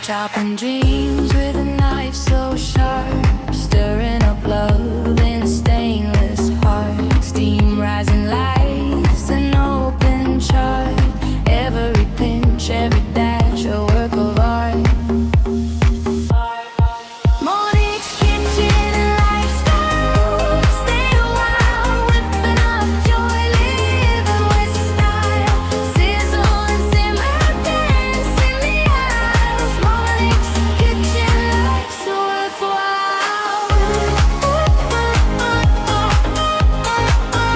Chopping dreams with a knife so sharp, stirring up love in a stainless heart. Steam rising, life's an open chart. Every pinch, every dash, a work of art. Monix kitchen and lifestyle. Stay a while, whipping up joy, living with style. Sizzle and simmer, dance in the aisles. Monix kitchen, life's worthwhile.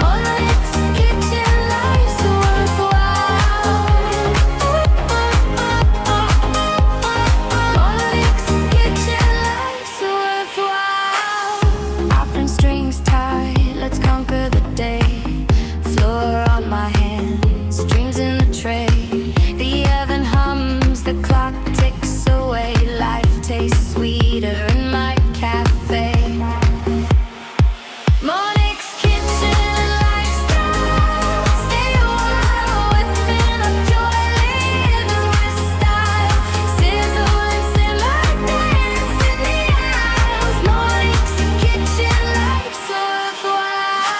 Monix kitchen, life's worthwhile. Monix kitchen, life's worthwhile. Apron strings tight, let's conquer the day. Floor on my hands, dreams in the tray. The oven hums, the clock ticks away. Life tastes sweeter in my cafe. Monix kitchen and lifestyle. Stay a while, whipping up joy, living with style. Sizzle and simmer, dance in the aisles. Monix kitchen, life's worthwhile.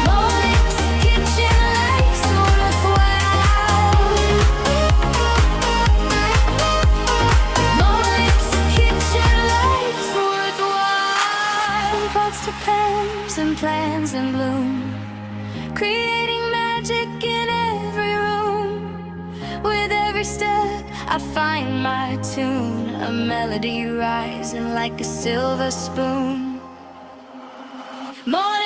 Monix kitchen, life's worthwhile. Monix kitchen, life's worthwhile. Pots to pans and plans in bloom, creating magic in every room. With every step I find my tune, a melody rising like a silver spoon. Monix